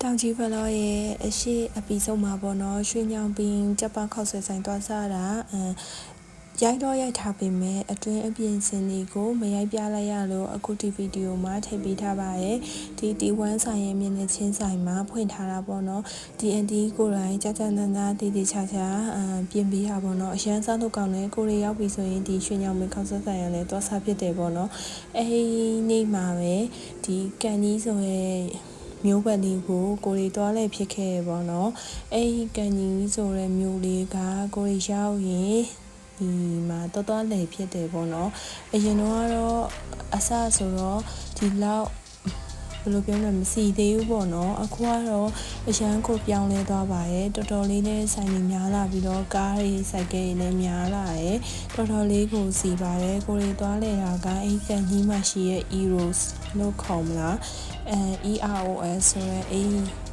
တောင်ကြီးဘလော့ရဲ့အရှိအပီဆုံးမှာပေါ့နော်ရွှေညောင်ပင်ကြက်ပခောက်ဆွဲဆိုင်သွားစားတာရိုက်တော့ရိုက်ထားပေမဲ့အတွင်းအပြင်စင်တွေကိုမရိုက်ပြလိုက်ရလို့အခုဒီဗီဒီယိုမှာထည့်ပေးထားပါရဲ့ဒီT1ဆိုင်ရဲ့မျက်နှာချင်းဆိုင်မှာဖွင့်ထားတာပေါ့နော်DND ကိုယ်တိုင်ကြာကြာနာနာတည်တည်ချာချာပြင်ပေးတာပေါ့နော်အရန်စားလို့ကောင်းတယ်ကိုရီရောက်ပြီဆိုရင်ဒီရွှေညောင်ပင်ခောက်ဆွဲဆိုင်ရလဲသွားစားဖြစ်တယ်ပေါ့နော်အဲဒီနေ့မှာပဲဒီကန်ကြီးဆိုရဲ့မျိုးပတ်လေးကိုကိုရီသွားလဲဖြစ်ခဲ့ပေါ့နော်အဲဒီကန်ကြီးဆိုတဲ့မျိုးလေးကကိုရီရောက်ရင်ဒီမှာတော်လဲဖြစ်တယ်ပေါ့နော်အရင်တော့အစဆိုတော့ဒီလောက်ဘယ်လိုပြောမလဲမစီသေးဘူးပေါ့နော်အခုကတော့အရန်ကိုပြောင်းလဲသွားပါရဲ့တော်တော်လေးနဲ့ဆိုင်နေများလာပြီးတော့ကားတွေစိုက်ကယ်တွေလည်းများလာရဲ့တော်တော်လေးကိုစီပါတယ်ကိုရီသွားလဲတာကအိမ်ကန်ကြီးမှရှိရဲ့ Eros လို့ခေါ်မလားEROS ဆိုရဲအိမ်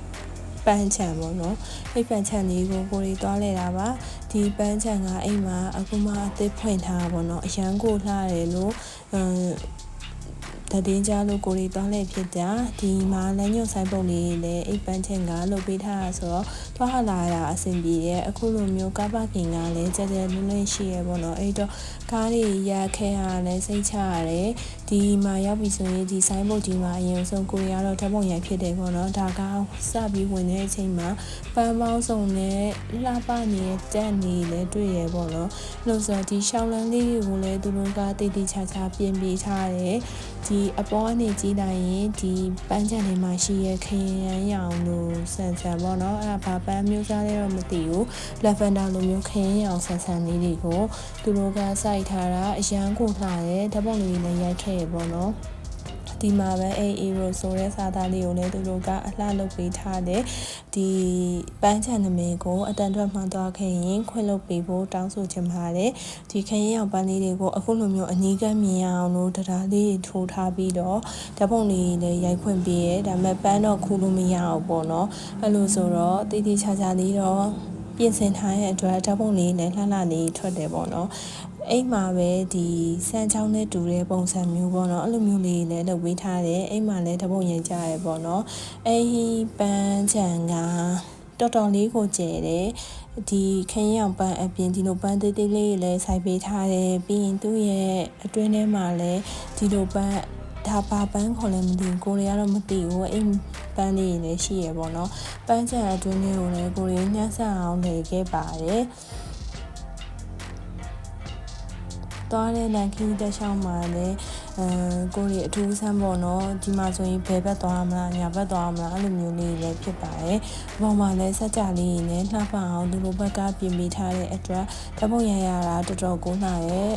ပန်းချံပေါ့နော်အိမ်ပန်းချံလေးကိုကိုရီသွားလဲတာပါဒီပန်းချံကအိမ်မှာအခုမှအသစ်ဖွင့်ထားပေါ့နော်အရန်ကိုလှတယ်လို့တည်င်းကြလို့ကိုရီသွားလဲဖြစ်တာဒီမှာလမ်းညွှန်ဆိုင်ပုံလေးလည်းအိမ်ပန်းချံကလုပ်ပေးထားတာဆိုတော့သွားဟလာတာအဆင်ပြေရဲ့အခုလိုမျိုးကားပါကင်ကလည်းကြက်ကြက်လွန်းလွန်းရှိရပေါ့နော်အဲ့တော့ကားတွေရခဲရလည်းစိတ်ချရတယ်ဒီမှာရောက်ပြီဆိုရင်ဒီဆိုင်ပုံဒီမှာအရင်ဆုံးကိုရီကတော့ဓာတ်ပုံရိုက်ဖြစ်တယ်ပေါ့နော်ဒါကစပြီးဝင်တဲ့အချိန်မှာပန်းပေါင်းစုံနဲ့လှပနေတဲ့တက်နေလည်းတွေ့ရပေါ့နော်လို့ဆိုဒီရှောင်းလန်းလေးတွေကိုလည်းသူတို့ကတိတ်တိတ်ချာချာပြင်ပေးထားတယ်ဒီအပေါ်ကနေကြည့်လိုက်ရင်ဒီပန်းချံတွေမှာရှိရခရင်ရောင်လို့ဆန်ပေါ့နော်အဲ့ဒါဘာပန်းမျိုးစားလဲတော့မသိဘူးလက်ဗန်ဒါလိုမျိုးခရင်ရောင်ဆန်လေးတွေကိုသူတို့ကစိုက်ထားတာအရန်ကိုလှတယ်ဓာတ်ပုံလေးလည်းရိုက်ခဲ့ရပေါ့နော်ဒီမှာပဲEros ဆိုတဲ့စာသားလေးကိုလည်းသူတို့ကအလှလုပ်ပေးထားတယ်ဒီပန်းချံနမည်ကိုအတန်ထွက်မှန်းသွားခဲ့ရင်ခွင့်လုပ်ပေးဖို့တောင်းဆိုချင်ပါတယ်ဒီခရင်ရောင်ပန်းလေးတွေကိုအခုလိုမျိုးအနီးကပ်မြင်အောင်လို့တရားလေးထိုးထားပြီးတော့ဓာတ်ပုံလေးလည်းရိုက်ခွင့်ပေးရဲဒါပေမဲ့ပန်းတော့ခူးလို့မရအောင်ပေါ့နော်အဲ့လိုဆိုတော့တိတိချာချာလေးတော့ပြင်ဆင်ထားရဲ့အတွက်ဓာတ်ပုံလေးနဲ့လှလှလေးထွက်တယ်ပေါ့နော်အိမ်မှာပဲဒီစမ်းချောင်းနဲ့တူတဲ့ပုံစံမျိုးပေါ့နော်အဲ့လိုမျိုးလေးလည်းလုပ်ပေးထားတယ်အိမ်မှာလည်းဓာတ်ပုံရိုက်ကြရပေါ့နော်အဲဒီပန်းချံကတော်တော်လေးကိုကျယ်တယ်ဒီခရင်ရောင်ပန်းအပြင်ဒီလိုပန်းသေးသေးလေးလည်းစိုက်ပေးထားတယ်ပြီးရင်သူ့ရဲ့အတွင်းထဲမှာလည်းဒီလိုပန်းဒါပါပန်းခေါ်လည်းမသိဘူးကိုရီးယားတော့မသိဘူးအိမ်ပန်းလေးလည်းရှိရပေါ့နော်ပန်းချံအတွင်းလေးကိုလည်းကိုရီးညှက်ဆန်အောင်လေခဲ့ပါတယ်သွားတဲ့လန်ခီတက်ရှောင်းမှာလည်းကိုရီအထူးဆန်းပေါ့နော်ဒီမှာဆိုရင်ဘယ်ဘက်သွားမလားညာဘက်သွားမလားအဲ့လိုမျိုးလေးလည်းဖြစ်ပါတယ်အပေါ်မှာလည်းစက်ကြလေးနဲ့လှပအောင်ဒီလိုဘက်ကပြင်ပေးထားတဲ့အတွက်ဓာတ်ပုံရရတာတော်တော်ကိုလှရဲ့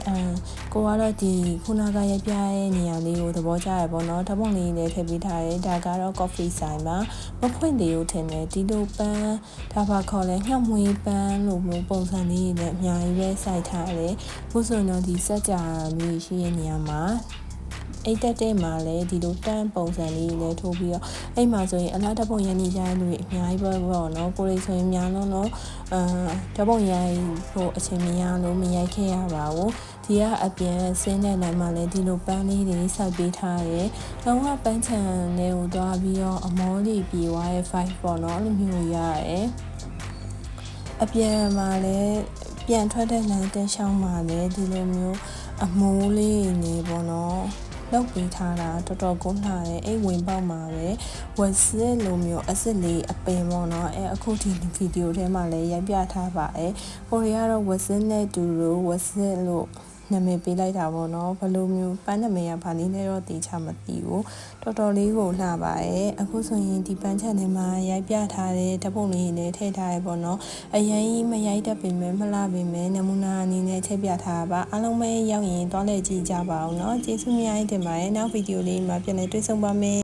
ကိုကတော့ဒီခုနကရပြရဲ့နေရာလေးကိုသဘောကျရပေါ့နော်ဓာတ်ပုံလေးလည်းထည့်ပေးထားတယ်ဒါကတော့ coffee ဆိုင်မှာမဖွင့်သေးဘူးထင်တယ်ဒီလိုပန်းဒါပါခေါ်လဲညှောက်မွေးပန်းလို့မျိုးပုံစံလေးနဲ့အများကြီးပဲစိုက်ထားတယ်ဘုဆိုတော့ဒီစက်ကြလေးရှိရဲ့နေရာမှာအိတ်တက်တဲ့မှာလည်းဒီလိုတန်းပုံစံလေးလည်းထိုးပြီးတော့အိမ်မှာဆိုရင်အလားတပုံရနေကြတဲ့လူတွေအများကြီးပဲပေါ့နော်ကိုလေးဆိုရင်များလုံးတော့တပုံရိုက်ဖို့အချိန်မရလို့မရိုက်ခဲ့ရပါဘူးဒီကအပြင်ဆင်းတဲ့နိုင်မှာလည်းဒီလိုပန်းလေးတွေစိုက်ပေးထားတယ်လုံးဝပန်းချံလေးကိုသွားပြီးတော့အမောလေးပြေးသွားရဲ့ 5 ပေါ့နော်အဲ့လိုမျိုးရတယ်အပြင်မှာလည်းပြန်ထွက်တဲ့လမ်းတက်ရှောင်းမှာလည်းဒီလိုမျိုးအမိုးလေးနေပေါ့နော်လောက်ပေးထားတာတော်တော်ကိုလှတယ်အိတ်ဝင်ပေါက်မှာပဲဝက်စစ်လိုမျိုးအစ်စ်လေးအပင်ပေါ့နော်အခုဒီဗီဒီယိုထဲမှာလည်းရိုက်ပြထားပါတယ်ကိုရီးယားတော့ဝက်စစ်နဲ့တူလို့ဝက်စစ်လို့နာမည်ပေးလိုက်တာပေါ့နော်ဘယ်လိုမျိုးပန်းနာမည်ကဘာလေးလဲတော့သိချမသိဘူးတော်တော်လေးကိုလှပါရဲ့အခုဆိုရင်ဒီပန်းချန်ထဲမှာရိုက်ပြထားတဲ့ဓာတ်ပုံလေးတွေထည့်ထားရပေါ့နော်အရင်မရိုက်တတ်ပေမဲ့မလှပေမဲ့နမူနာအနေနဲ့ထည့်ပြထားပါအားလုံးပဲရောက်ရင်သွားလဲကြည့်ကြပါအောင်နော်ကျေးဇူးများတင်ပါတယ်နောက်ဗီဒီယိုလေးမှာပြန်လည်တွေ့ဆုံပါမယ်